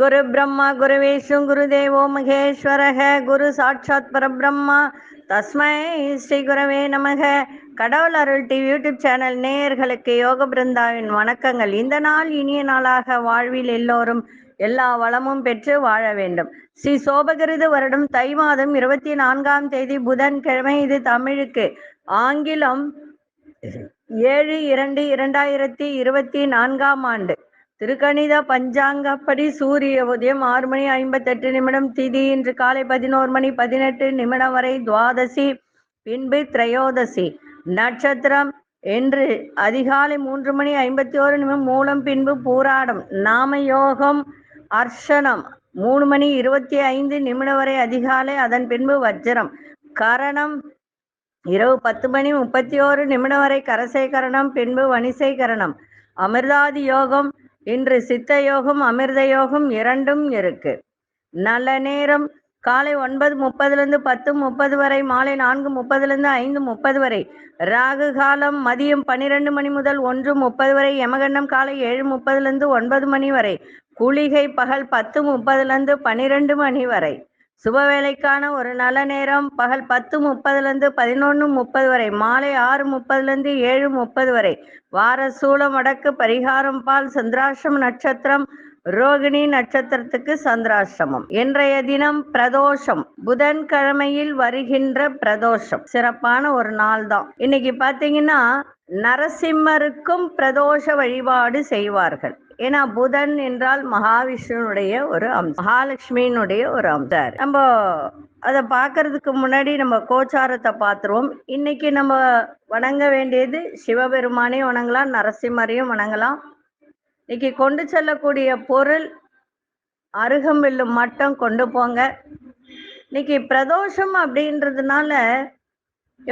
குரு பிரம்மா குரு விஷ்ணு குரு தேவோ மகேஸ்வரக குரு சாட்சாத் பரபிரம்மா தஸ்மை ஸ்ரீ குரவே நமக. கடவுள் அருள் டிவி யூடியூப் சேனல் நேயர்களுக்கு யோக பிருந்தாவின் வணக்கங்கள். இந்த நாள் இனிய நாளாக வாழ்வில் எல்லோரும் எல்லா வளமும் பெற்று வாழ வேண்டும். ஸ்ரீ சோபகிருது வருடம் தை மாதம் 24ஆம் தேதி புதன் கிழமை. இது தமிழுக்கு ஆங்கிலம் 7/2/2024ஆம் ஆண்டு. திருக்கணித பஞ்சாங்கப்படி சூரிய உதயம் 6:58 திதி இன்று காலை 11:18 வரை துவாதசி, பின்பு திரையோதசி. நட்சத்திரம் என்று அதிகாலை 3:51 மூலம், பின்பு பூராடம். நாம யோகம் அர்ஷனம் 3:25 வரை அதிகாலை, அதன் பின்பு வஜ்ரம். கரணம் இரவு 10:31 வரை கரசை கரணம், பின்பு வணிசை கரணம். அமிர்தாதி யோகம் இன்று சித்த யோகம் அமிர்த யோகம் இரண்டும் இருக்கு. நல்ல நேரம் காலை 9:30 10:30 வரை, மாலை 4:30 5:30 வரை. ராகு காலம் மதியம் 12 மணி முதல் 1:30 வரை. யமகண்டம் காலை 7:30 9 மணி வரை. குளிகை பகல் 10:30 12 மணி வரை. சுபவேளைக்கான ஒரு நல்ல நேரம் பகல் 10:30 11:30 வரை, மாலை 6:30 7:30 வரை. வார சூலம் வடக்கு, பரிகாரம் பால். சந்திராஷ்டம நட்சத்திரம் ரோகிணி நட்சத்திரத்துக்கு சந்திராஷ்டமம். இன்றைய தினம் பிரதோஷம், புதன்கிழமையில் வருகின்ற பிரதோஷம். சிறப்பான ஒரு நாள் தான். இன்னைக்கு பாத்தீங்கன்னா நரசிம்மருக்கும் பிரதோஷ வழிபாடு செய்வார்கள். ஏன்னா புதன் என்றால் மகாவிஷ்ணுனுடைய ஒரு அம்சம், மகாலட்சுமியினுடைய ஒரு அம்சம். நம்ம அதை பார்க்கறதுக்கு முன்னாடி நம்ம கோச்சாரத்தை பார்த்துருவோம். இன்னைக்கு நம்ம வணங்க வேண்டியது சிவபெருமானையும் வணங்கலாம், நரசிம்மரையும் வணங்கலாம். இன்னைக்கு கொண்டு செல்லக்கூடிய பொருள் அருகம்பில்லு மட்டும் கொண்டு போங்க. இன்னைக்கு பிரதோஷம் அப்படின்றதுனால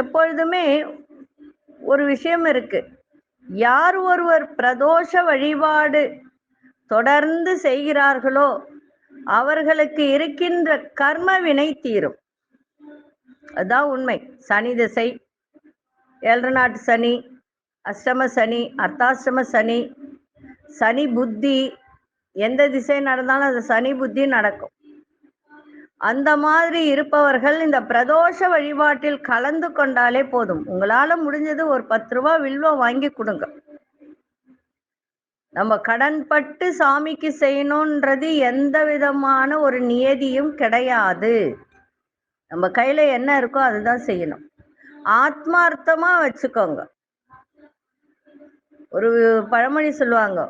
எப்பொழுதுமே ஒரு விஷயம் இருக்கு. யார் ஒருவர் பிரதோஷ வழிபாடு தொடர்ந்து செய்கிறார்களோ அவர்களுக்கு இருக்கின்ற கர்ம வினை தீரும். அதுதான் உண்மை. சனி திசை, 7 நாட்டு சனி, அஷ்டம சனி, அர்த்தாஷ்டம சனி, சனி புத்தி, எந்த திசை நடந்தாலும் அது சனி புத்தி நடக்கும். அந்த மாதிரி இருப்பவர்கள் இந்த பிரதோஷ வழிபாட்டில் கலந்து கொண்டாலே போதும். உங்களால முடிஞ்சது ஒரு 10 ரூபாய் வில்வம் வாங்கி கொடுங்க. நம்ம கடன்பட்டு சாமிக்கு செய்யணும்ன்றது எந்த விதமான ஒரு நியதியும் கிடையாது. நம்ம கையில என்ன இருக்கோ அதுதான் செய்யணும். ஆத்மார்த்தமா வச்சுக்கோங்க. ஒரு பழமொழி சொல்லுவாங்க,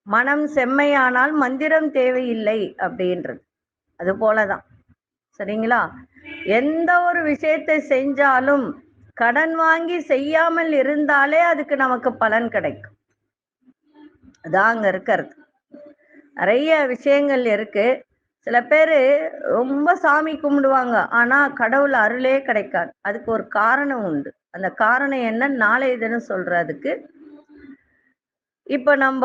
மனம் செம்மையானால் மந்திரம் தேவையில்லை அப்படின்றது. அது போலதான். சரிங்களா? எந்த ஒரு விஷயத்தை செஞ்சாலும் கடன் வாங்கி செய்யாமல் இருந்தாலே அதுக்கு நமக்கு பலன் கிடைக்கும். அதான் அங்க இருக்கிறது. நிறைய விஷயங்கள் இருக்கு. சில பேர் ரொம்ப சாமி கும்பிடுவாங்க, ஆனா கடவுள் அருளே கிடைக்காது. அதுக்கு ஒரு காரணம் உண்டு. அந்த காரணம் என்ன நாளைய தினம் சொல்றதுக்கு. இப்ப நம்ம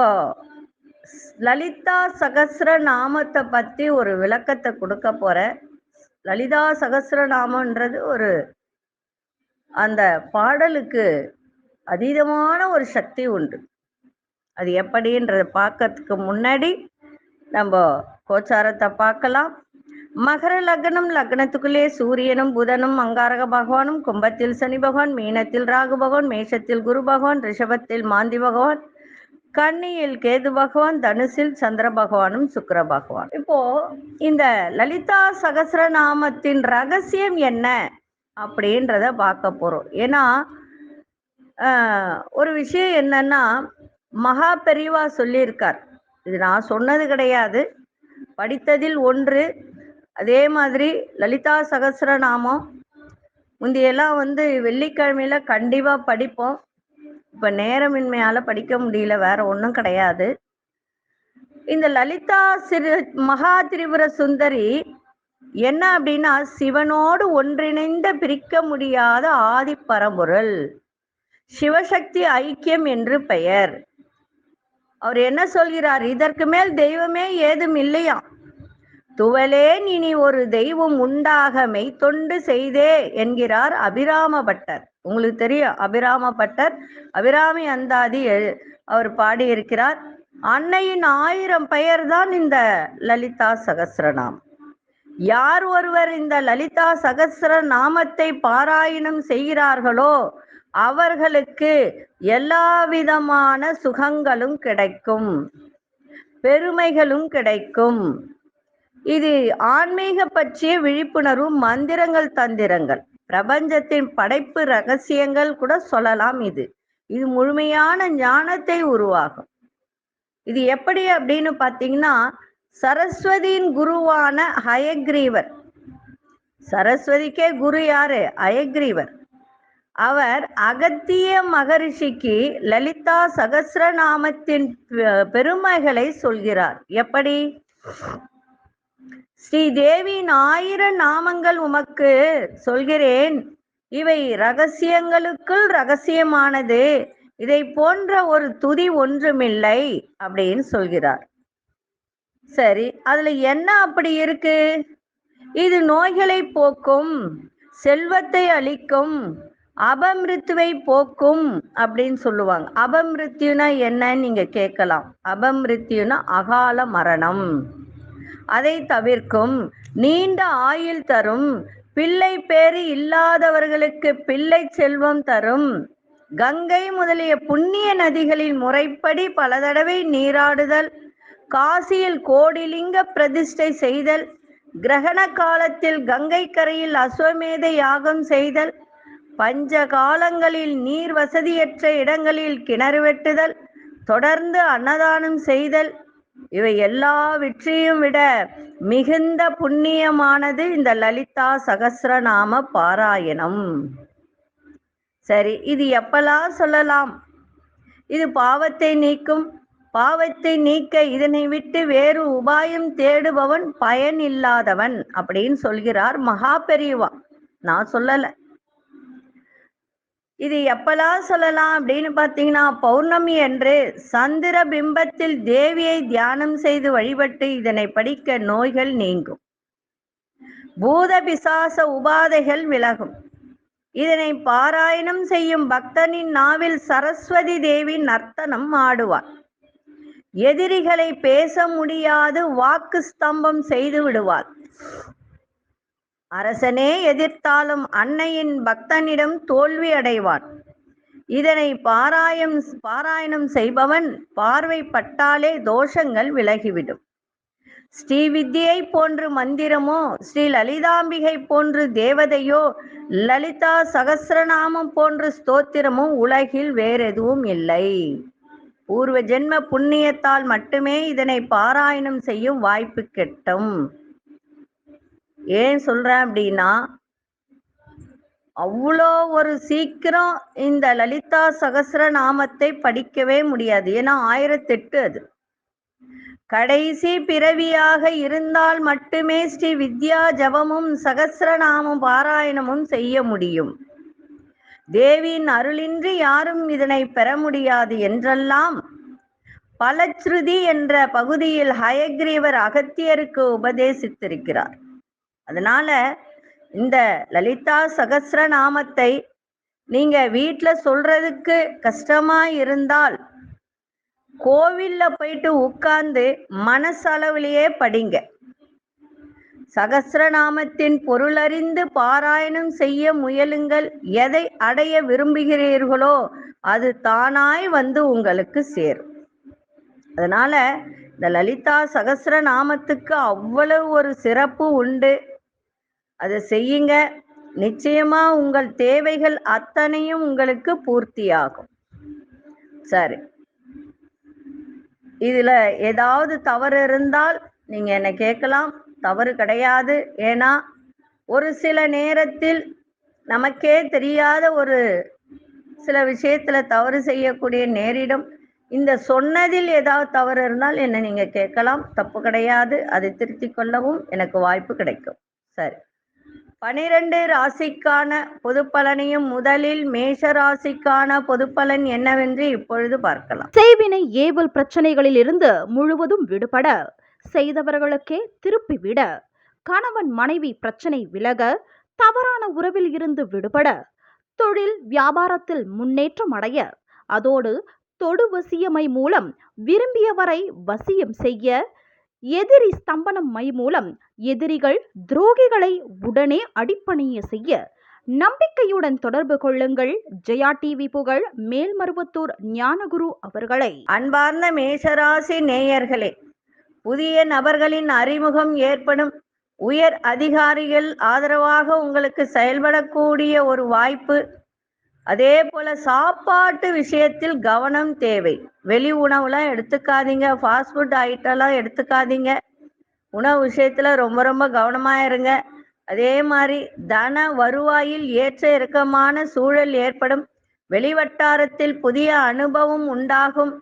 லலிதா சகஸ்ர நாமத்தை பத்தி ஒரு விளக்கத்தை கொடுக்க போற. லலிதா சகஸ்ர நாமன்றது ஒரு அந்த பாடலுக்கு அதீதமான ஒரு சக்தி உண்டு. அது எப்படின்றத பார்க்கறதுக்கு முன்னாடி நம்ம கோச்சாரத்தை பார்க்கலாம். மகர லக்னம், லக்னத்துக்குள்ளே சூரியனும் புதனும் அங்காரக பகவானும், கும்பத்தில் சனி பகவான், மீனத்தில் ராகு பகவான், மேஷத்தில் குரு பகவான், ரிஷபத்தில் மாந்தி பகவான், கன்னியில் கேது பகவான், தனுசில் சந்திர பகவானும் சுக்கிர பகவான். இப்போ இந்த லலிதா சகஸ்ரநாமத்தின் ரகசியம் என்ன அப்படின்றத பார்க்க போறோம். ஏன்னா ஒரு விஷயம் என்னன்னா, மகா பெரிவா சொல்லியிருக்கார். இது நான் சொன்னது கிடையாது, படித்ததில் ஒன்று. அதே மாதிரி லலிதா சகஸ்ரநாமம் முந்தையெல்லாம் வெள்ளிக்கிழமையில கண்டிப்பா படிப்போம். இப்ப நேரமின்மையால படிக்க முடியல, வேற ஒன்றும் கிடையாது. இந்த லலிதா மகா திரிபுர சுந்தரி என்ன அப்படின்னா, சிவனோடு ஒன்றிணைந்த பிரிக்க முடியாத ஆதி பரம்பொருள், சிவசக்தி ஐக்கியம் என்று பெயர். அவர் என்ன சொல்கிறார்? இதற்கு மேல் தெய்வமே ஏதும் இல்லையா, துவலேன் இனி ஒரு தெய்வம் உண்டாக மெய்த்தொண்டு செய்தே என்கிறார் அபிராம பட்டர். உங்களுக்கு தெரியும் அபிராம பட்டர், அபிராமி அந்தாதி அவர் பாடியிருக்கிறார். அன்னையின் 1000 பெயர் தான் இந்த லலிதா சகஸ்ரநாமம். யார் ஒருவர் இந்த லலிதா சகஸ்ர நாமத்தை பாராயணம் செய்கிறார்களோ அவர்களுக்கு எல்லா விதமான சுகங்களும் கிடைக்கும், பெருமைகளும் கிடைக்கும். இது ஆன்மீக பற்றிய விழிப்புணர்வு, மந்திரங்கள், தந்திரங்கள், பிரபஞ்சத்தின் படைப்பு ரகசியங்கள் கூட சொல்லலாம். இது முழுமையான ஞானத்தை உருவாகும். இது எப்படி அப்படின்னு பார்த்தீங்கன்னா, சரஸ்வதியின் குருவான ஹயக்ரீவர், சரஸ்வதிக்கே குரு யாரு? ஹயக்ரீவர். அவர் அகத்திய மகரிஷிக்கு லலிதா சகஸ்ரநாமத்தின் பெருமைகளை சொல்கிறார். எப்படி? ஸ்ரீ தேவியின் 1000 நாமங்கள் உமக்கு சொல்கிறேன், இவை ரகசியங்களுக்குள் ரகசியமானது, இதை போன்ற ஒரு துதி ஒன்றுமில்லை அப்படின்னு சொல்கிறார். சரி, அதுல என்ன அப்படி இருக்கு? இது நோய்களை போக்கும், செல்வத்தை அளிக்கும், அபமிருத்துவை போக்கும் அப்படின்னு சொல்லுவாங்க. அபமிருத்யுனா என்னன்னு நீங்க கேட்கலாம். அபமிருத்யுனா அகால மரணம், அதை தவிர்க்கும், நீண்ட ஆயுள் தரும், பிள்ளை பேறு இல்லாதவர்களுக்கு பிள்ளை செல்வம் தரும், கங்கை முதலிய புண்ணிய நதிகளில் முறைப்படி பல தடவை நீராடுதல், காசியில் கோடிலிங்க பிரதிஷ்டை செய்தல், கிரகண காலத்தில் கங்கை கரையில் அஸ்வமேத யாகம் செய்தல், பஞ்ச காலங்களில் நீர் வசதியற்ற இடங்களில் கிணறு வெட்டுதல், தொடர்ந்து அன்னதானம் செய்தல், இவை எல்லாவற்றையும் விட மிகுந்த புண்ணியமானது இந்த லலிதா சகஸ்ரநாம பாராயணம். சரி, இது எப்பெல்லாம் சொல்லலாம்? இது பாவத்தை நீக்கும். பாவத்தை நீக்க இதனை விட்டு வேறு உபாயம் தேடுபவன் பயன் இல்லாதவன் அப்படின்னு சொல்கிறார் மகா பெரியவா. நான் சொல்லல. இது எப்பெல்லாம் சொல்லலாம் அப்படின்னு பார்த்தீங்கன்னா, பௌர்ணமி அன்று சந்திர பிம்பத்தில் தேவியை தியானம் செய்து வழிபட்டு இதனை படிக்க நோய்கள் நீங்கும், பூத பிசாச உபாதைகள் விலகும். இதனை பாராயணம் செய்யும் பக்தனின் நாவில் சரஸ்வதி தேவி நர்த்தனம் ஆடுவார். எதிரிகளை பேச முடியாது வாக்கு ஸ்தம்பம் செய்து விடுவார். அரசனே எதிர்த்தாலும் அன்னையின் பக்தனிடம் தோல்வி அடைவான். இதனை பாராயணம் செய்பவன் பார்வைப்பட்டாலே தோஷங்கள் விலகிவிடும். ஸ்ரீவித்யை போன்று மந்திரமோ, ஸ்ரீ லலிதாம்பிகை போன்று தேவதையோ, லலிதா சகஸ்ரநாமம் போன்று ஸ்தோத்திரமோ உலகில் வேறெதுவும் இல்லை. பூர்வ ஜென்ம புண்ணியத்தால் மட்டுமே இதனை பாராயணம் செய்யும் வாய்ப்பு கிட்டும். ஏன் சொல்றேன் அப்படின்னா, அவ்வளோ ஒரு சீக்கிரம் இந்த லலிதா சகஸ்ரநாமத்தை படிக்கவே முடியாது. ஏன்னா 1008 அது. கடைசி பிறவியாக இருந்தால் மட்டுமே ஸ்ரீ வித்யா ஜபமும் சகஸ்ரநாமம் பாராயணமும் செய்ய முடியும். தேவியின் அருளின்றி யாரும் இதனை பெற முடியாது என்றெல்லாம் பலச்ருதி என்ற பகுதியில் ஹயக்ரீவர் அகத்தியருக்கு உபதேசித்திருக்கிறார். அதனால இந்த லலிதா சகஸ்ரநாமத்தை நீங்க வீட்டுல சொல்றதுக்கு கஷ்டமா இருந்தால் கோவில்ல போயிட்டு உட்கார்ந்து மனசளவிலேயே படிங்க. சகஸ்ரநாமத்தின் பொருளறிந்து பாராயணம் செய்ய முயலுங்கள். எதை அடைய விரும்புகிறீர்களோ அது தானாய் வந்து உங்களுக்கு சேரும். அதனால இந்த லலிதா சகஸ்ரநாமத்துக்கு அவ்வளவு ஒரு சிறப்பு உண்டு. அதை செய்யுங்க. நிச்சயமா உங்கள் தேவைகள் அத்தனையும் உங்களுக்கு பூர்த்தியாகும். சரி, இதுல ஏதாவது தவறு இருந்தால் நீங்க என்ன கேட்கலாம். தவறு கிடையாது. ஏன்னா ஒரு சில நேரத்தில் நமக்கே தெரியாத ஒரு சில விஷயத்துல தவறு செய்யக்கூடிய நேரிடும். இந்த சொன்னதில் ஏதாவது தவறு இருந்தால் என்ன நீங்க கேட்கலாம். தப்பு கிடையாது. அதை திருத்திக் கொள்ளவும் எனக்கு வாய்ப்பு கிடைக்கும். சரி, 12 ராசிக்கான பொது பலனையும் முதலில் மேஷ ராசிக்கான பொது பலன் என்னவென்று இப்பொழுது பார்க்கலாம். செய்வினை ஏவல் பிரச்சனைகளில் இருந்து முழுவதும் விடுபட, செய்தவர்களுக்கே திருப்பிவிட, கணவன் மனைவி பிரச்சனை விலக, தவறான உறவில் இருந்து விடுபட, தொழில் வியாபாரத்தில் முன்னேற்றம் அடைய, அதோடு தொடு வசியமை மூலம் விரும்பியவரை வசியம் செய்ய, எதிரி ஸ்தம்பனம் மை மூலம் எதிரிகள் துரோகிகளை உடனே அடிப்பணிய செய்ய நம்பிக்கையுடன் தொடர்பு கொள்ளுங்கள். ஜெயா டிவி புகழ் மேல்மருவத்தூர் ஞானகுரு அவர்களை. அன்பார்ந்த மேஷராசி நேயர்களே, புதிய நபர்களின் அறிமுகம் ஏற்படும். உயர் அதிகாரிகள் ஆதரவாக உங்களுக்கு செயல்படக்கூடிய ஒரு வாய்ப்பு. அதே போல சாப்பாட்டு விஷயத்தில் கவனம் தேவை. வெளி உணவுலாம் எடுத்துக்காதீங்க, ஃபாஸ்ட் ஃபுட் ஐட்டம்லாம் எடுத்துக்காதீங்க. உணவு விஷயத்துல ரொம்ப ரொம்ப கவனமா இருங்க. அதே மாதிரி தன வருவாயில் ஏற்ற இறக்கமான சூழல் ஏற்படும். வெளிவட்டாரத்தில் புதிய அனுபவம் உண்டாகும்.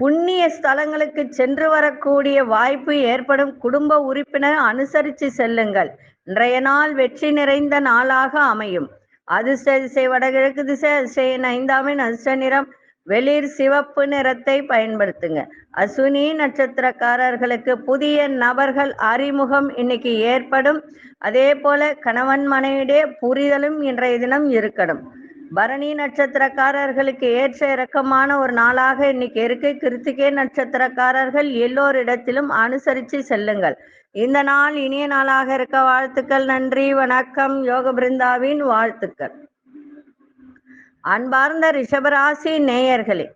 புண்ணிய ஸ்தலங்களுக்கு சென்று வரக்கூடிய வாய்ப்பு ஏற்படும். குடும்ப உறுப்பினர் அனுசரித்து செல்லுங்கள். இன்றைய நாள் வெற்றி நிறைந்த நாளாக அமையும். அதிர்ஷ்ட திசை வடகிழக்கு திசை, அதிர்ஷ்ட எண் 5 அதிர்ஷ்ட நிறம் வெளிர் சிவப்பு நிறத்தை பயன்படுத்துங்க. அஸ்வினி நட்சத்திரக்காரர்களுக்கு புதிய நபர்கள் அறிமுகம் இன்னைக்கு ஏற்படும். அதே போல கணவன் மனைவிடைய புரிதலும் இன்றைய தினம் இருக்கணும். பரணி நட்சத்திரக்காரர்களுக்கு ஏற்ற இறக்கமான ஒரு நாளாக இன்னைக்கு இருக்கு. கிருத்திகை நட்சத்திரக்காரர்கள் எல்லோரிடத்திலும் அனுசரித்து செல்லுங்கள். இந்த நாள் இனிய நாளாக இருக்க வாழ்த்துக்கள். நன்றி, வணக்கம். யோக பிருந்தாவின் வாழ்த்துக்கள். அன்பார்ந்த ரிஷபராசி நேயர்களே,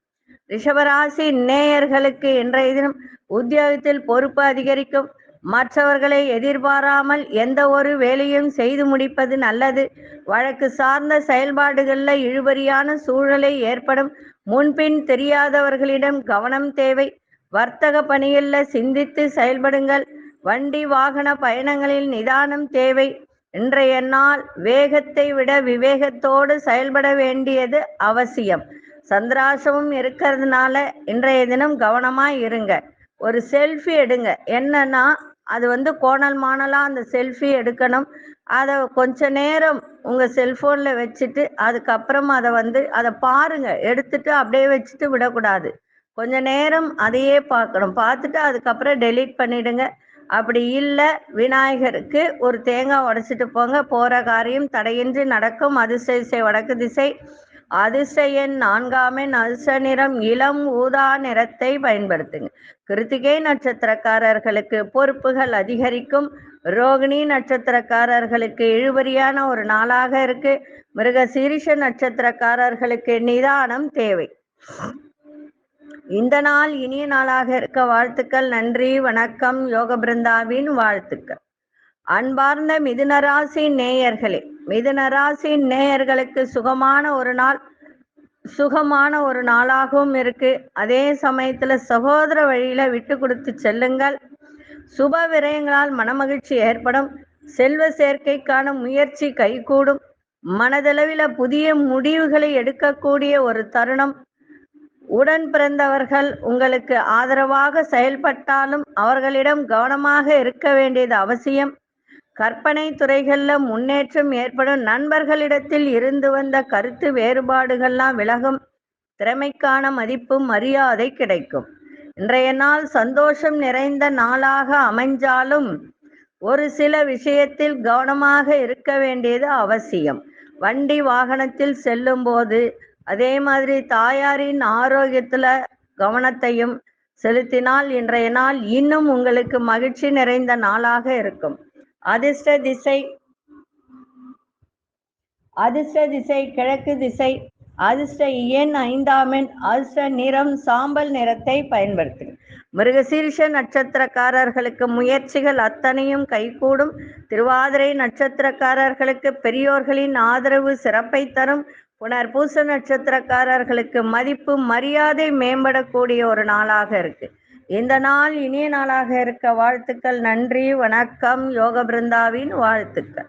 ரிஷபராசி நேயர்களுக்கு இன்றைய தினம் உத்தியோகத்தில் பொறுப்பு அதிகரிக்கும். மற்றவர்களை எதிர்பாராமல் எந்த ஒரு வேலையும் செய்து முடிப்பது நல்லது. வழக்கு சார்ந்த செயல்பாடுகளில் இழுபறியான சூழலை ஏற்படும். முன்பின் தெரியாதவர்களிடம் கவனம் தேவை. வர்த்தக பணிகளில் சிந்தித்து செயல்படுங்கள். வண்டி வாகன பயணங்களில் நிதானம் தேவை. இன்றைய நாள் வேகத்தை விட விவேகத்தோடு செயல்பட வேண்டியது அவசியம். சந்திராசமும் இருக்கிறதுனால இன்றைய தினம் கவனமா இருங்க. ஒரு செல்ஃபி எடுங்க. என்னன்னா அது கோணல் மாணலாக அந்த செல்ஃபி எடுக்கணும். அதை கொஞ்ச நேரம் உங்கள் செல்ஃபோனில் வச்சுட்டு அதுக்கப்புறம் அதை பாருங்க. எடுத்துட்டு அப்படியே வச்சுட்டு விடக்கூடாது. கொஞ்ச நேரம் அதையே பார்க்கணும். பார்த்துட்டு அதுக்கப்புறம் டெலீட் பண்ணிடுங்க. அப்படி இல்லை, விநாயகருக்கு ஒரு தேங்காய் உடைச்சிட்டு போங்க. போகிற காரியம் தடையின்றி நடக்கும். அதிர்ஷ்ட திசை வடக்கு திசை, அதிர்ஷ்ட எண் 4 அதிர்ஷ்ட நிறம் இளம் ஊதா நிறத்தை பயன்படுத்துங்க. கிருத்திகை நட்சத்திரக்காரர்களுக்கு பொறுப்புகள் அதிகரிக்கும். ரோகிணி நட்சத்திரக்காரர்களுக்கு இழுபறியான ஒரு நாளாக இருக்கு. மிருகசீரிஷ நட்சத்திரக்காரர்களுக்கு நிதானம் தேவை. இந்த நாள் இனிய நாளாக இருக்க வாழ்த்துக்கள். நன்றி, வணக்கம். யோக பிருந்தாவின் வாழ்த்துக்கள். அன்பார்ந்த மிதுனராசி நேயர்களே, மிதுனராசி நேயர்களுக்கு சுகமான ஒரு நாளாகவும் இருக்கு. அதே சமயத்துல சகோதர வழியில விட்டு கொடுத்து செல்லுங்கள். சுப விரயங்களால் மனமகிழ்ச்சி ஏற்படும். செல்வ சேர்க்கைக்கான முயற்சி கைகூடும். மனதளவில் புதிய முடிவுகளை எடுக்கக்கூடிய ஒரு தருணம். உடன் பிறந்தவர்கள் உங்களுக்கு ஆதரவாக செயல்பட்டாலும் அவர்களிடம் கவனமாக இருக்க வேண்டியது அவசியம். கற்பனை துறைகளில் முன்னேற்றம் ஏற்படும். நண்பர்களிடத்தில் இருந்து வந்த கருத்து வேறுபாடுகள்லாம் விலகும். திறமைக்கான மதிப்பு மரியாதை கிடைக்கும். இன்றைய நாள் சந்தோஷம் நிறைந்த நாளாக அமைஞ்சாலும் ஒரு சில விஷயத்தில் கவனமாக இருக்க வேண்டியது அவசியம். வண்டி வாகனத்தில் செல்லும் போது அதே மாதிரி தாயாரின் ஆரோக்கியத்துல கவனத்தையும் செலுத்தினால் இன்றைய நாள் இன்னும் உங்களுக்கு மகிழ்ச்சி நிறைந்த நாளாக இருக்கும். அதிர்ஷ்ட திசை கிழக்கு திசை, அதிர்ஷ்ட எண் 5 அதிர்ஷ்ட நிறம் சாம்பல் நிறத்தை பயன்படுத்துங்க. மிருகசீரிஷ நட்சத்திரக்காரர்களுக்கு முயற்சிகள் அத்தனையும் கைகூடும். திருவாதிரை நட்சத்திரக்காரர்களுக்கு பெரியோர்களின் ஆதரவு சிறப்பை தரும். புனர்பூச நட்சத்திரக்காரர்களுக்கு மதிப்பு மரியாதை மேம்படக்கூடிய ஒரு நாளாக இருக்கு. இந்த நாள் இனிய நாளாக இருக்க வாழ்த்துக்கள். நன்றி, வணக்கம். யோக பிருந்தாவின் வாழ்த்துக்கள்.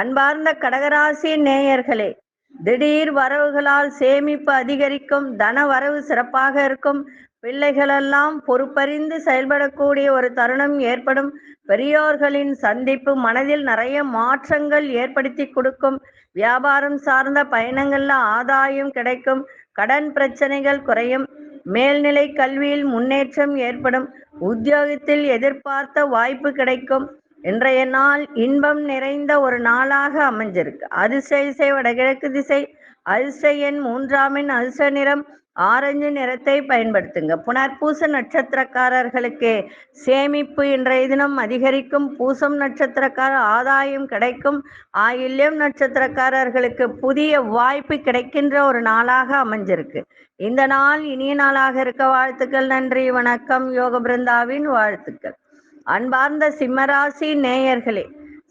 அன்பார்ந்த கடகராசி நேயர்களே, திடீர் வரவுகளால் சேமிப்பு அதிகரிக்கும். தன வரவு சிறப்பாக இருக்கும். பிள்ளைகளெல்லாம் பொறுப்பறிந்து செயல்படக்கூடிய ஒரு தருணம் ஏற்படும். பெரியோர்களின் சந்திப்பு மனதில் நிறைய மாற்றங்கள் ஏற்படுத்தி கொடுக்கும். வியாபாரம் சார்ந்த பயணங்கள்ல ஆதாயம் கிடைக்கும். கடன் பிரச்சனைகள் குறையும். மேல்நிலை கல்வியில் முன்னேற்றம் ஏற்படும். உத்தியோகத்தில் எதிர்பார்த்த வாய்ப்பு கிடைக்கும். இன்றைய நாள் இன்பம் நிறைந்த ஒரு நாளாக அமைஞ்சிருக்கு. அதிர்ஷ்ட திசை வடகிழக்கு திசை, அதிர்ஷ்ட எண் 3 அதிர்ஷ்ட நிறம் ஆரஞ்சு நிறத்தை பயன்படுத்துங்க. புனர்பூச நட்சத்திரக்காரர்களுக்கு சேமிப்பு இன்றைய தினம் அதிகரிக்கும். பூசம் நட்சத்திரக்காரர் ஆதாயம் கிடைக்கும். ஆயில்யம் நட்சத்திரக்காரர்களுக்கு புதிய வாய்ப்பு கிடைக்கின்ற ஒரு நாளாக அமைஞ்சிருக்கு. இந்த நாள் இனிய நாளாக இருக்க வாழ்த்துக்கள். நன்றி, வணக்கம். யோக பிருந்தாவின் வாழ்த்துக்கள். அன்பார்ந்த சிம்மராசி நேயர்களே,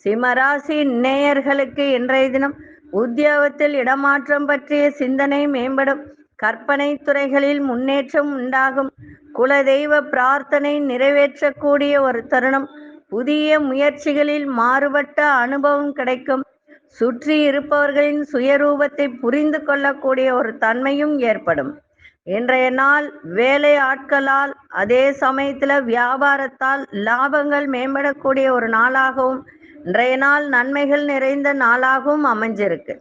சிம்மராசி நேயர்களுக்கு இன்றைய தினம் உத்தியோகத்தில் இடமாற்றம் பற்றிய சிந்தனை மேம்படும். கற்பனை துறைகளில் முன்னேற்றம் உண்டாகும். குலதெய்வ பிரார்த்தனை நிறைவேற்றக்கூடிய ஒரு தருணம். புதிய முயற்சிகளில் மாறுபட்ட அனுபவம் கிடைக்கும். சுற்றி இருப்பவர்களின் சுயரூபத்தை புரிந்து கொள்ளக்கூடிய ஒரு தன்மையும் ஏற்படும். இன்றைய நாள் வேலை ஆட்களால், அதே சமயத்தில் வியாபாரத்தால் லாபங்கள் மேம்படக்கூடிய ஒரு நாளாகவும் இன்றைய நாள் நன்மைகள் நிறைந்த நாளாகவும் அமைஞ்சிருக்கு.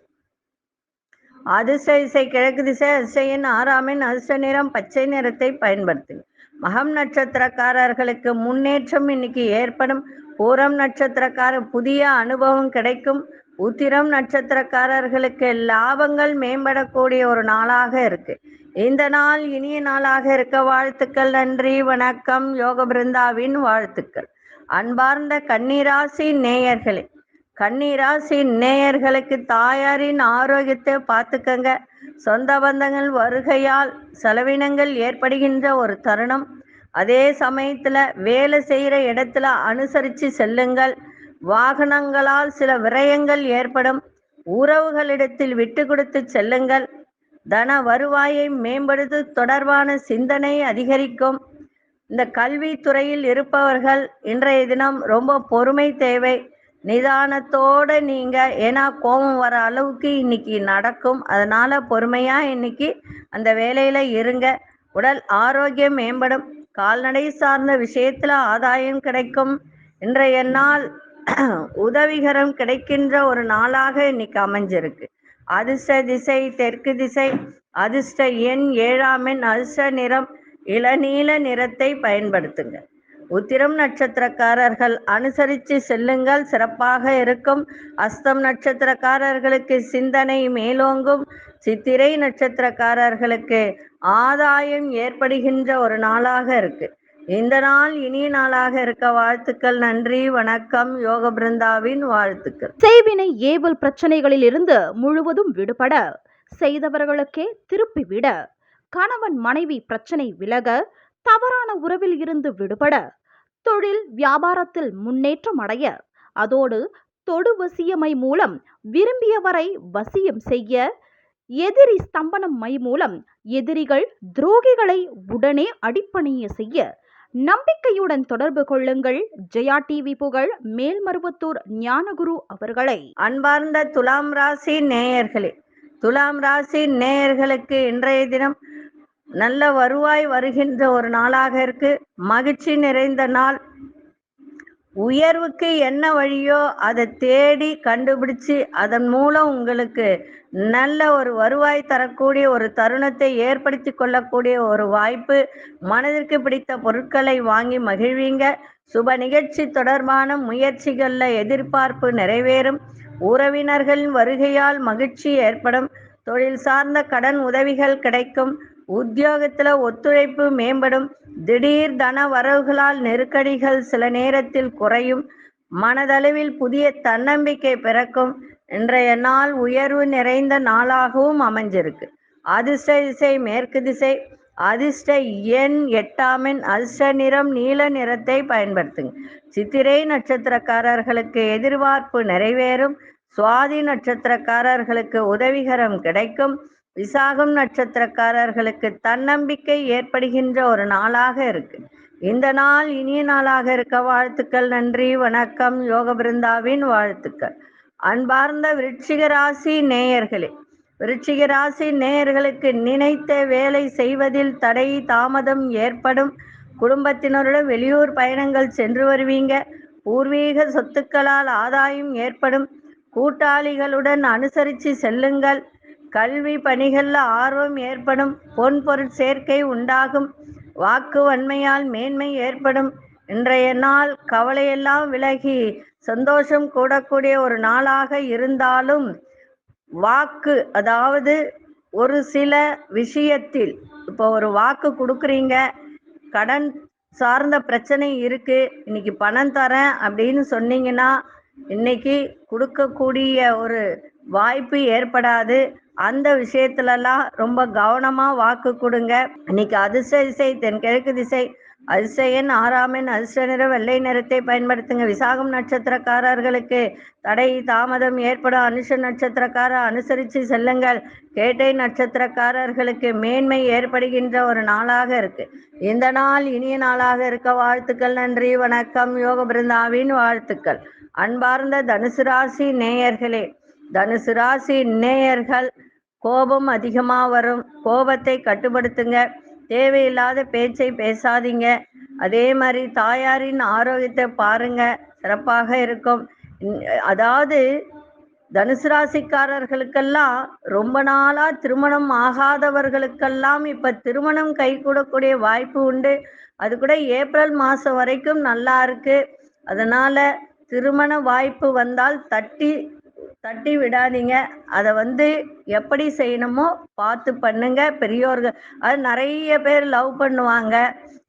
அதிர்ஷ்ட திசை கிழக்கு திசை. அதிர்ஷ்ட எண் 6 அதிர்ஷ்ட நிறம் பச்சை நிறத்தை பயன்படுத்துங்க. மகம் நட்சத்திரக்காரர்களுக்கு முன்னேற்றம் இன்னைக்கு ஏற்படும். பூரம் நட்சத்திரக்காரர் புதிய அனுபவம் கிடைக்கும். உத்திரம் நட்சத்திரக்காரர்களுக்கு லாபங்கள் மேம்படக்கூடிய ஒரு நாளாக இருக்கு. இந்த நாள் இனிய நாளாக இருக்க வாழ்த்துக்கள். நன்றி, வணக்கம். யோக பிருந்தாவின் வாழ்த்துக்கள். அன்பார்ந்த கன்னிராசி நேயர்களே, கன்னிராசி நேயர்களுக்கு தாயாரின் ஆரோக்கியத்தை பார்த்துக்கங்க. சொந்த பந்தங்கள் வருகையால் செலவினங்கள் ஏற்படுகின்ற ஒரு தருணம். அதே சமயத்தில் வேலை செய்கிற இடத்துல அனுசரித்து செல்லுங்கள். வாகனங்களால் சில விரயங்கள் ஏற்படும். உறவுகளிடத்தில் விட்டு கொடுத்து செல்லுங்கள். தன வருவாயை மேம்படுத்து தொடர்பான சிந்தனை அதிகரிக்கும். இந்த கல்வித்துறையில் இருப்பவர்கள் இன்றைய தினம் ரொம்ப பொறுமை தேவை. நிதானத்தோட நீங்க, ஏன்னா கோபம் வர அளவுக்கு இன்னைக்கு நடக்கும். அதனால பொறுமையா இன்னைக்கு அந்த வேலையில இருங்க. உடல் ஆரோக்கியம் மேம்படும். கால்நடை சார்ந்த விஷயத்துல ஆதாயம் கிடைக்கும். இன்றைய நாள் உதவிகரம் கிடைக்கின்ற ஒரு நாளாக இன்னைக்கு அமைஞ்சிருக்கு. அதிர்ஷ்ட திசை தெற்கு திசை. அதிர்ஷ்ட எண் 7 அதிர்ஷ்ட நிறம் இளநீல நிறத்தை பயன்படுத்துங்க. உத்திரம் நட்சத்திரக்காரர்கள் அனுசரித்து செல்லுங்கள், சிறப்பாக இருக்கும். அஸ்தம் நட்சத்திரக்காரர்களுக்கு சிந்தனை மேலோங்கும். சித்திரை நட்சத்திரக்காரர்களுக்கு ஆதாயம் ஏற்படுகின்ற ஒரு நாளாக இருக்கு. இந்த நாள் இனிய நாளாக இருக்க வாழ்த்துக்கள். நன்றி, வணக்கம். யோக பிருந்தாவின் வாழ்த்துக்கள். செய்வினை ஏவல் பிரச்சனைகளில் இருந்து முழுவதும் விடுபட, செய்தவர்களுக்கே திருப்பிவிட, கணவன் மனைவி பிரச்சனை விலக, தவறான உறவில் இருந்து விடுபட, தொழில் வியாபாரத்தில் முன்னேற்றம் அடைய, அதோடு தொடு வசியமை மூலம் விரும்பியவரை வசியம் செய்ய, எதிரி ஸ்தம்பனம் மை மூலம் எதிரிகள் துரோகிகளை உடனே அடிப்பணிய செய்ய நம்பிக்கையுடன் தொடர்பு கொள்ளுங்கள். ஜெயா டிவி புகழ் மேல்மருவத்தூர் ஞானகுரு அவர்களை. அன்பார்ந்த துலாம் ராசி நேயர்களே, துலாம் ராசி நேயர்களுக்கு இன்றைய தினம் நல்ல வருவாய் வருகின்ற ஒரு நாளாக இருக்கு. மகிழ்ச்சி நிறைந்த நாள். உயர்வுக்கு என்ன வழியோ அதை தேடி கண்டுபிடிச்சு அதன் மூலம் உங்களுக்கு நல்ல ஒரு வருவாய் தரக்கூடிய ஒரு தருணத்தை ஏற்படுத்தி கொள்ளக்கூடிய ஒரு வாய்ப்பு. மனதிற்கு பிடித்த பொருட்களை வாங்கி மகிழ்வீங்க. சுப நிகழ்ச்சி தொடர்பான முயற்சிகளில் எதிர்பார்ப்பு நிறைவேறும். உறவினர்களின் வருகையால் மகிழ்ச்சி ஏற்படும். தொழில் சார்ந்த கடன் உதவிகள் கிடைக்கும். உத்தியோகத்தில் ஒத்துழைப்பு மேம்படும். திடீர் தன வரவுகளால் நெருக்கடிகள் சில நேரத்தில் குறையும். மனதளவில் புதிய தன்னம்பிக்கை பிறக்கும். இன்றைய நாள் உயர்வு நிறைந்த நாளாகவும் அமைஞ்சிருக்கு. அதிர்ஷ்ட திசை மேற்கு திசை. அதிர்ஷ்ட எண் 8 அதிர்ஷ்ட நிறம் நீல நிறத்தை பயன்படுத்துங்க. சித்திரை நட்சத்திரக்காரர்களுக்கு எதிர்பார்ப்பு நிறைவேறும். சுவாதி நட்சத்திரக்காரர்களுக்கு உதவிகரம் கிடைக்கும். விசாகம் நட்சத்திரக்காரர்களுக்கு தன்னம்பிக்கை ஏற்படுகின்ற ஒரு நாளாக இருக்கு. இந்த நாள் இனிய நாளாக இருக்க வாழ்த்துக்கள். நன்றி, வணக்கம். யோக பிருந்தாவின் வாழ்த்துக்கள். அன்பார்ந்த விருச்சிக ராசி நேயர்களே, விருச்சிக ராசி நேயர்களுக்கு நினைத்த வேலை செய்வதில் தடை தாமதம் ஏற்படும். குடும்பத்தினருடன் வெளியூர் பயணங்கள் சென்று வருவீங்க. பூர்வீக சொத்துக்களால் ஆதாயம் ஏற்படும். கூட்டாளிகளுடன் அனுசரித்து செல்லுங்கள். கல்வி பணிகளில் ஆர்வம் ஏற்படும். பொன் பொருள் சேர்க்கை உண்டாகும். வாக்கு வன்மையால் மேன்மை ஏற்படும். இன்றைய நாள் கவலையெல்லாம் விலகி சந்தோஷம் கூடக்கூடிய ஒரு நாளாக இருந்தாலும் வாக்கு, அதாவது ஒரு சில விஷயத்தில் இப்போ ஒரு வாக்கு கொடுக்குறீங்க, கடன் சார்ந்த பிரச்சனை இருக்கு, இன்னைக்கு பணம் தரேன் அப்படின்னு சொன்னீங்கன்னா இன்னைக்கு கொடுக்கக்கூடிய ஒரு வாய்ப்பு ஏற்படாது. அந்த விஷயத்துலலாம் ரொம்ப கவனமா வாக்கு கொடுங்க. இன்னைக்கு அதிர்ஷ்ட திசை தென்கிழக்கு திசை, அதிர்ஷ்ட எண் 6ஆம் எண், அதிர்ஷ்ட நிறம் வெள்ளை நிறத்தை பயன்படுத்துங்க. விசாகம் நட்சத்திரக்காரர்களுக்கு தடை தாமதம் ஏற்படும். அனுஷ நட்சத்திரக்காரர் அனுசரித்து செல்லுங்கள். கேட்டை நட்சத்திரக்காரர்களுக்கு மேன்மை ஏற்படுகின்ற ஒரு நாளாக இருக்கு. இந்த நாள் இனிய நாளாக இருக்க வாழ்த்துக்கள். நன்றி, வணக்கம். யோக பிருந்தாவின் வாழ்த்துக்கள். அன்பார்ந்த தனுசு ராசி நேயர்களே, தனுசு ராசி நேயர்கள், கோபம் அதிகமா வரும், கோபத்தை கட்டுப்படுத்துங்க. தேவையில்லாத பேச்சை பேசாதீங்க. அதே மாதிரி தாயாரின் ஆரோக்கியத்தை பாருங்க, சிறப்பாக இருக்கும். அதாவது தனுசு ராசிக்காரர்களுக்கெல்லாம் ரொம்ப நாளா திருமணம் ஆகாதவர்களுக்கெல்லாம் இப்ப திருமணம் கைகூடக்கூடிய வாய்ப்பு உண்டு. அது கூட ஏப்ரல் மாசம் வரைக்கும் நல்லா இருக்கு. அதனால திருமண வாய்ப்பு வந்தால் தட்டி விடாதீங்க. அதை எப்படி செய்யணுமோ பார்த்து பண்ணுங்க. பெரியோர்கள் அது நிறைய பேர் லவ் பண்ணுவாங்க,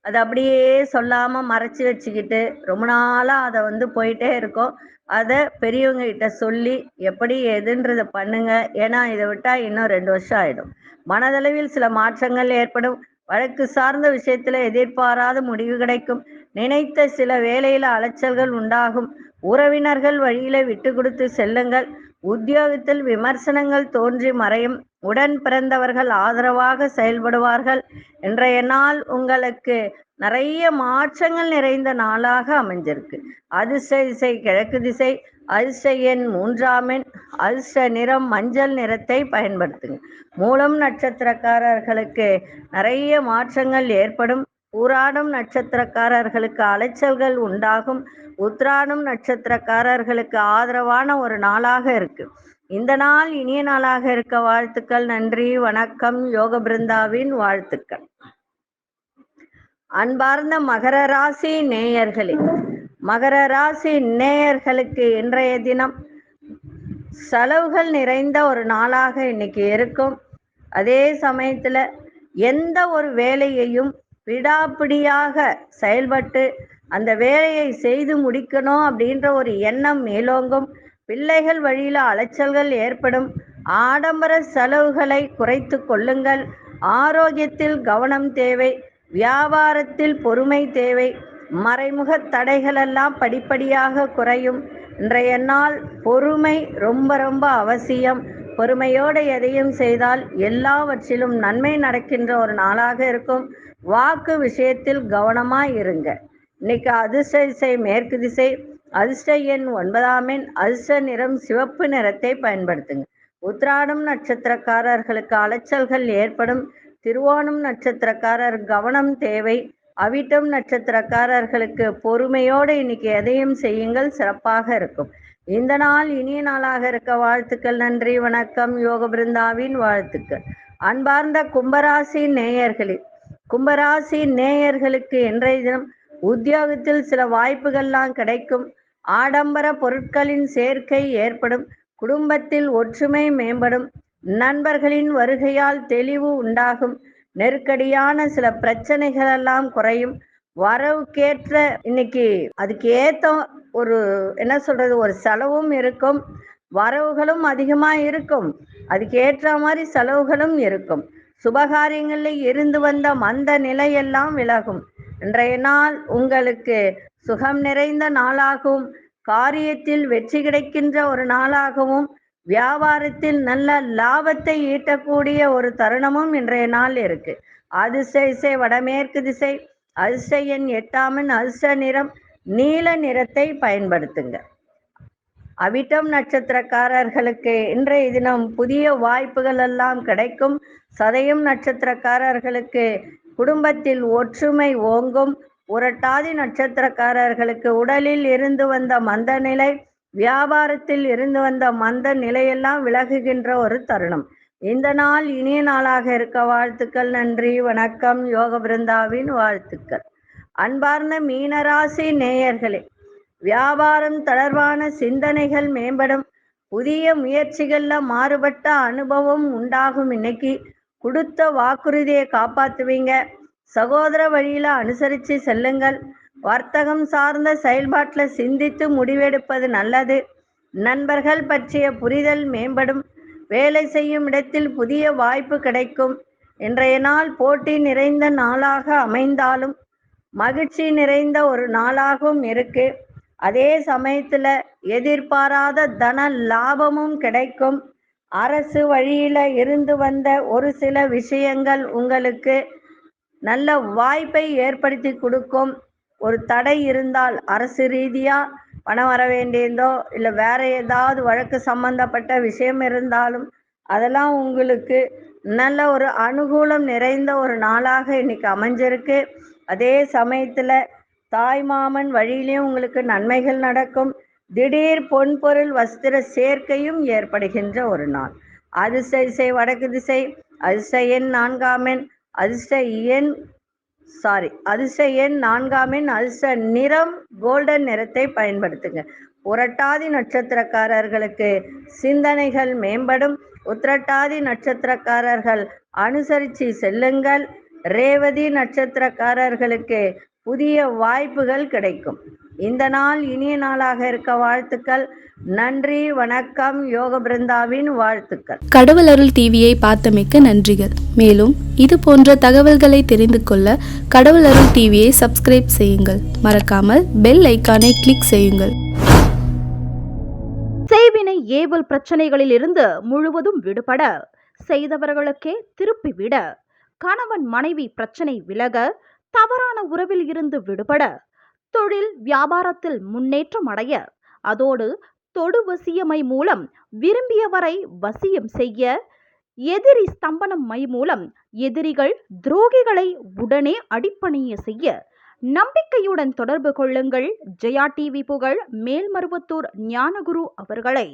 அதை அப்படியே சொல்லாம மறைச்சி வச்சுக்கிட்டு ரொம்ப நாளா அதை போயிட்டே இருக்கும். அதை பெரியவங்க கிட்ட சொல்லி எப்படி எதுன்றதை பண்ணுங்க. ஏன்னா இதை விட்டா இன்னும் 2 வருஷம் ஆயிடும். மனதளவில் சில மாற்றங்கள் ஏற்படும். வழக்கு சார்ந்த விஷயத்துல எதிர்பாராத முடிவு கிடைக்கும். நினைத்த சில வேலையில அலைச்சல்கள் உண்டாகும். உறவினர்கள் வழியில விட்டு கொடுத்து செல்லுங்கள். உத்தியோகத்தில் விமர்சனங்கள் தோன்றி மறையும். உடன் பிறந்தவர்கள் ஆதரவாக செயல்படுவார்கள். இன்றைய நாள் உங்களுக்கு நிறைய மாற்றங்கள் நிறைந்த நாளாக அமைஞ்சிருக்கு. அதிர்ஷ்ட திசை கிழக்கு திசை, அதிர்ஷ்ட எண் 3ஆம் எண், அதிர்ஷ்ட நிறம் மஞ்சள் நிறத்தை பயன்படுத்துங்க. மூலம் நட்சத்திரக்காரர்களுக்கு நிறைய மாற்றங்கள் ஏற்படும். பூராடம் நட்சத்திரக்காரர்களுக்கு அலைச்சல்கள் உண்டாகும். உத்திராடம் நட்சத்திரக்காரர்களுக்கு ஆதரவான ஒரு நாளாக இருக்கு. இந்த நாள் இனிய நாளாக இருக்க வாழ்த்துக்கள். நன்றி, வணக்கம். யோக பிருந்தாவின் வாழ்த்துக்கள். அன்பார்ந்த மகர ராசி நேயர்களே, மகர ராசி நேயர்களுக்கு இன்றைய தினம் செலவுகள் நிறைந்த ஒரு நாளாக இன்னைக்கு இருக்கும். அதே சமயத்துல எந்த ஒரு வேலையையும் விடாப்பிடியாக செயல்பட்டு அந்த வேலையை செய்து முடிக்கணும் அப்படின்ற ஒரு எண்ணம் மேலோங்கும். பிள்ளைகள் வழியில அலைச்சல்கள் ஏற்படும். ஆடம்பர செலவுகளை குறைத்து கொள்ளுங்கள். ஆரோக்கியத்தில் கவனம் தேவை. வியாபாரத்தில் பொறுமை தேவை. மறைமுக தடைகளெல்லாம் படிப்படியாக குறையும். இன்றைய நாள் பொறுமை ரொம்ப ரொம்ப அவசியம். பொறுமையோடு எதையும் செய்தால் எல்லாவற்றிலும் நன்மை நடக்கின்ற ஒரு நாளாக இருக்கும். வாக்கு விஷயத்தில் கவனமாய் இருங்க. இன்னைக்கு அதிர்ஷ்ட திசை மேற்கு திசை, அதிர்ஷ்ட எண் 9ஆம் எண், அதிர்ஷ்ட நிறம் சிவப்பு நிறத்தை பயன்படுத்துங்க. உத்திராடம் நட்சத்திரக்காரர்களுக்கு அலைச்சல்கள் ஏற்படும். திருவோணம் நட்சத்திரக்காரர் கவனம் தேவை. அவிட்டம் நட்சத்திரக்காரர்களுக்கு பொறுமையோடு இன்னைக்கு எதையும் செய்யுங்கள், சிறப்பாக இருக்கும். இந்த நாள் இனிய நாளாக இருக்க வாழ்த்துக்கள். நன்றி, வணக்கம். யோக பிருந்தாவின் வாழ்த்துக்கள். அன்பார்ந்த கும்பராசி நேயர்களே, கும்பராசி நேயர்களுக்கு இன்றைய தினம் உத்தியோகத்தில் சில வாய்ப்புகள்லாம் கிடைக்கும். ஆடம்பர பொருட்களின் சேர்க்கை ஏற்படும். குடும்பத்தில் ஒற்றுமை மேம்படும். நண்பர்களின் வருகையால் தெளிவு உண்டாகும். நெருக்கடியான சில பிரச்சனைகள் எல்லாம் குறையும். வரவுக்கேற்ற இன்னைக்கு அதுக்கு ஏத்த ஒரு ஒரு செலவும் இருக்கும். வரவுகளும் அதிகமா இருக்கும். அதுக்கு ஏற்ற மாதிரி செலவுகளும் இருக்கும். சுபகாரியங்களில் இருந்து வந்த மந்த நிலையெல்லாம் விலகும். இன்றைய நாள் உங்களுக்கு சுகம் நிறைந்த நாளாகவும், காரியத்தில் வெற்றி கிடைக்கின்ற ஒரு நாளாகவும், வியாபாரத்தில் நல்ல லாபத்தை ஈட்டக்கூடிய ஒரு தருணமும் இன்றைய நாள் இருக்கு. அதிர்ஷ்ட திசை வடமேற்கு திசை, அதிர்ஷ்ட எண் 8ஆம் எண், அதிர்ஷ்ட நிறம் நீல நிறத்தை பயன்படுத்துங்க. அவிட்டம் நட்சத்திரக்காரர்களுக்கு இன்றைய தினம் புதிய வாய்ப்புகள் எல்லாம் கிடைக்கும். சதயம் நட்சத்திரக்காரர்களுக்கு குடும்பத்தில் ஒற்றுமை ஓங்கும். உரட்டாதி நட்சத்திரக்காரர்களுக்கு உடலில் இருந்து வந்த மந்த நிலை, வியாபாரத்தில் இருந்து வந்த மந்த நிலையெல்லாம் விலகுகின்ற ஒரு தருணம். இந்த நாள் இனிய நாளாக இருக்க வாழ்த்துக்கள். நன்றி, வணக்கம். யோக பிருந்தாவின் வாழ்த்துக்கள். அன்பார்ந்த மீனராசி நேயர்களே, வியாபாரம் தொடர்பான சிந்தனைகள் மேம்படும். புதிய முயற்சிகள்ல மாறுபட்ட அனுபவம் உண்டாகும். இன்னைக்கு கொடுத்த வாக்குறுதியை காப்பாத்துவீங்க. சகோதர வழியில அனுசரித்து செல்லுங்கள். வர்த்தகம் சார்ந்த செயல்பாட்டில் சிந்தித்து முடிவெடுப்பது நல்லது. நண்பர்கள் பற்றிய புரிதல் மேம்படும். வேலை செய்யும் இடத்தில் புதிய வாய்ப்பு கிடைக்கும். இன்றைய நாள் போட்டி நிறைந்த நாளாக அமைந்தாலும் மகிழ்ச்சி நிறைந்த ஒரு நாளாகவும் இருக்கு. அதே சமயத்துல எதிர்பாராத தன லாபமும் கிடைக்கும். அரசு வழியில இருந்து வந்த ஒரு சில விஷயங்கள் உங்களுக்கு நல்ல வாய்ப்பை ஏற்படுத்தி கொடுக்கும். ஒரு தடை இருந்தால் அரசு ரீதியா பணம் வர வேண்டியதோ இல்லை வேற ஏதாவது வழக்கு சம்பந்தப்பட்ட விஷயம் இருந்தாலும் அதெல்லாம் உங்களுக்கு நல்ல ஒரு அனுகூலம் நிறைந்த ஒரு நாளாக இன்னைக்கு அமைஞ்சிருக்கு. அதே சமயத்துல தாய் மாமன் வழியிலையும் உங்களுக்கு நன்மைகள் நடக்கும். திடீர் பொன்பொருள் வஸ்திர சேர்க்கையும் ஏற்படுகின்ற ஒரு நாள். அதிர்ஷ்ட திசை வடக்கு திசை. அதிர்ஷ்ட எண் 4ஆம் எண். அதிர்ஷ்ட எண் 4ஆம் எண். அதிர்ஷ்ட நிறம் கோல்டன் நிறத்தை பயன்படுத்துங்க. புரட்டாதி நட்சத்திரக்காரர்களுக்கு சிந்தனைகள் மேம்படும். உத்திரட்டாதி நட்சத்திரக்காரர்கள் அனுசரித்து செல்லுங்கள். ரேவதி நட்சத்திரக்காரர்களுக்கு புதிய வாய்ப்புகள் கிடைக்கும். இந்த நாள் இனிய நாளாக இருக்க வாழ்த்துக்கள். நன்றி, வணக்கம். யோக பிருந்தாவின் வாழ்த்துக்கள். கடவுள் அருள் டிவியை பார்த்தமைக்கு நன்றிகள். மேலும் இது போன்ற தகவல்களை தெரிந்து கொள்ள கடவுள் அருள் டிவியை சப்ஸ்கிரைப் செய்யுங்கள். மறக்காமல் பெல் ஐக்கானை கிளிக் செய்யுங்கள். செய்வினை ஏவல் பிரச்சனைகளில் இருந்து முழுவதும் விடுபட, செய்தவர்களுக்கே திருப்பிவிட, கணவன் மனைவி பிரச்சனை விலக, தவறான உறவில் இருந்து விடுபட, தொழில் வியாபாரத்தில் முன்னேற்றம் அடைய, அதோடு தொடு வசியமை மூலம் விரும்பியவரை வசியம் செய்ய, எதிரி ஸ்தம்பனம் மை மூலம் எதிரிகள் துரோகிகளை உடனே அடிப்பணிய செய்ய நம்பிக்கையுடன் தொடர்பு கொள்ளுங்கள். ஜெயா டிவி புகழ் மேல்மருவத்தூர் ஞானகுரு அவர்களை.